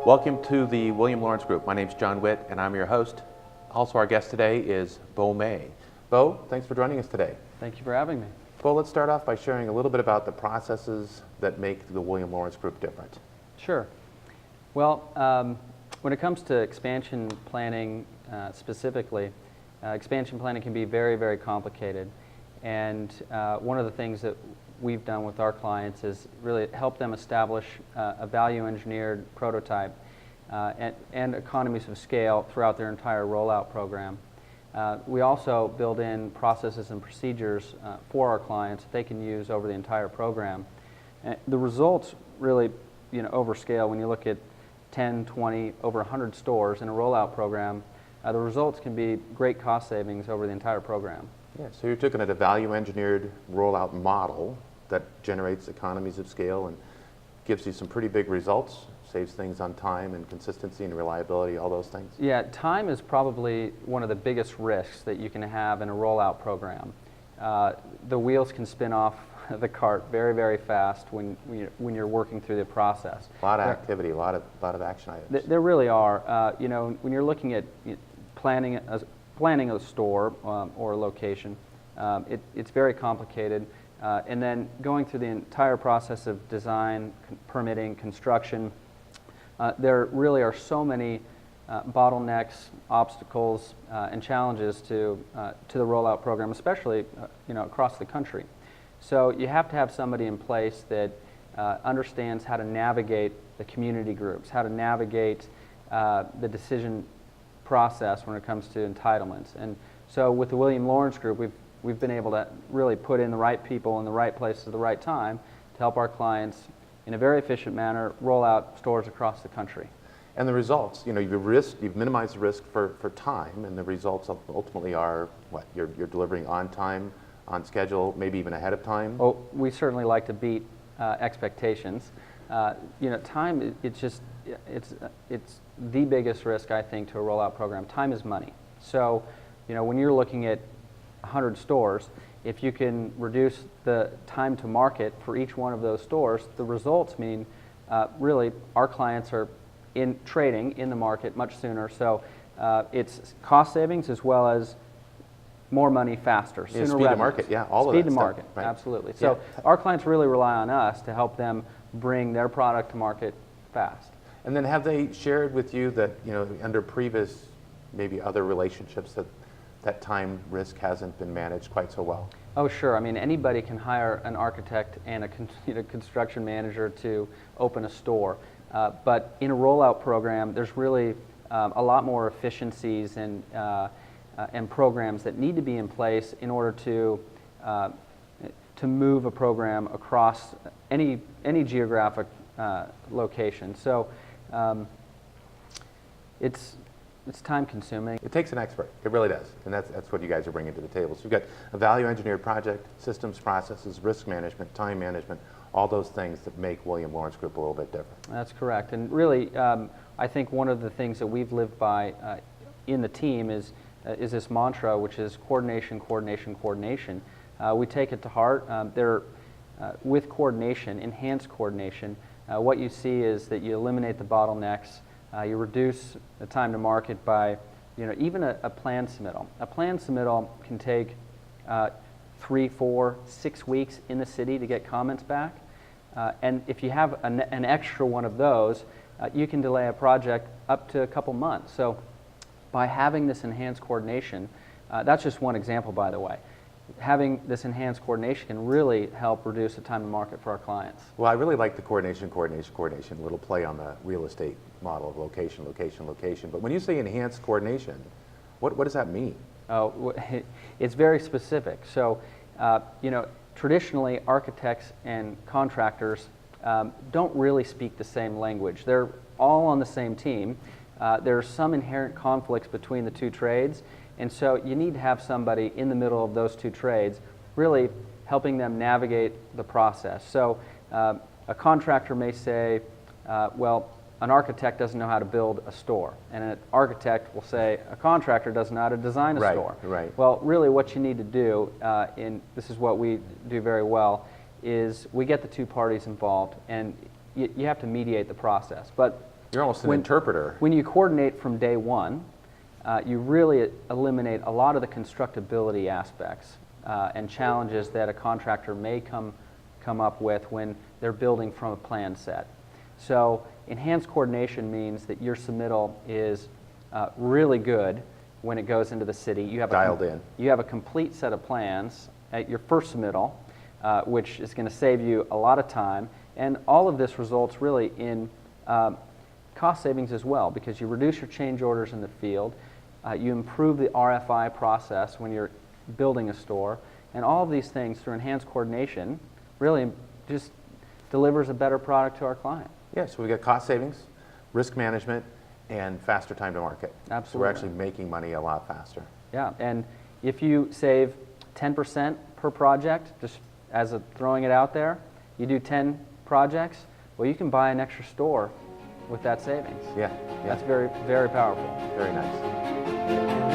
Welcome to the William Lawrence Group. My name's John Witt, and I'm your host. Also, our guest today is Beau. Beau, thanks for joining us today. Thank you for having me. Beau, let's start off by sharing a little bit about the processes that make the William Lawrence Group different. Sure. Well, when it comes to expansion planning specifically, expansion planning can be very, very complicated. And one of the things that we've done with our clients is really help them establish a value engineered prototype and economies of scale throughout their entire rollout program. We also build in processes and procedures for our clients that they can use over the entire program. The results really, overscale. When you look at 10, 20, over 100 stores in a rollout program, the results can be great cost savings over the entire program. Yeah, so you're looking at a value engineered rollout model that generates economies of scale and gives you some pretty big results, saves things on time and consistency and reliability, all those things? Yeah, time is probably one of the biggest risks that you can have in a rollout program. The wheels can spin off the cart very, very fast when you're working through the process. A lot of activity, a lot of action items. There really are. When you're looking at planning a store or a location, it's very complicated. And then going through the entire process of design, permitting, construction, there really are so many bottlenecks, obstacles, and challenges to the rollout program, especially across the country. So you have to have somebody in place that understands how to navigate the community groups, how to navigate the decision process when it comes to entitlements. And so with the William Lawrence Group, we've been able to really put in the right people in the right place at the right time to help our clients in a very efficient manner roll out stores across the country. And the results, you've minimized the risk for time, and the results ultimately are what? You're delivering on time, on schedule, maybe even ahead of time? Oh, we certainly like to beat expectations. Time, it's the biggest risk, I think, to a rollout program. Time is money. So, when you're looking at 100 stores, if you can reduce the time to market for each one of those stores, the results mean really our clients are trading in the market much sooner. So it's cost savings as well as more money faster, sooner speed revenues. to market, yeah, all of that Speed to stuff, market, right. absolutely. So our clients really rely on us to help them bring their product to market fast. And then have they shared with you that, under previous, maybe other relationships, that time risk hasn't been managed quite so well? Oh, sure. I mean, anybody can hire an architect and a construction manager to open a store. But in a rollout program, there's really a lot more efficiencies and programs that need to be in place in order to move a program across any geographic location. So it's time consuming. It takes an expert. It really does. And that's what you guys are bringing to the table. So you've got a value engineered project, systems, processes, risk management, time management, all those things that make William Lawrence Group a little bit different. That's correct. And really, I think one of the things that we've lived by in the team is this mantra, which is coordination, coordination, coordination. We take it to heart. With coordination, enhanced coordination, what you see is that you eliminate the bottlenecks. You reduce the time to market by, even a plan submittal. A plan submittal can take 3, 4, 6 weeks in the city to get comments back. And if you have an extra one of those, you can delay a project up to a couple months. So by having this enhanced coordination, that's just one example, by the way. Having this enhanced coordination can really help reduce the time to market for our clients. Well, I really like the coordination, a little play on the real estate model of location, location, location. But when you say enhanced coordination, what does that mean? Oh, it's very specific. So, traditionally, architects and contractors don't really speak the same language. They're all on the same team. There are some inherent conflicts between the two trades. And so you need to have somebody in the middle of those two trades really helping them navigate the process. So a contractor may say, well, an architect doesn't know how to build a store. And an architect will say, a contractor doesn't know how to design a store. Right. Well, really what you need to do, and this is what we do very well, is we get the two parties involved, and you have to mediate the process. But You're almost an interpreter. When you coordinate from day one, you really eliminate a lot of the constructability aspects and challenges that a contractor may come up with when they're building from a plan set. So enhanced coordination means that your submittal is really good when it goes into the city. You have dialed in. You have a complete set of plans at your first submittal, which is going to save you a lot of time. And all of this results really in cost savings as well, because you reduce your change orders in the field, you improve the RFI process when you're building a store, and all of these things through enhanced coordination really just delivers a better product to our client. Yeah, so we get cost savings, risk management, and faster time to market. Absolutely. So we're actually making money a lot faster. Yeah, and if you save 10% per project, just as throwing it out there, you do 10 projects, well, you can buy an extra store with that savings. Yeah. That's very, very powerful. Very nice.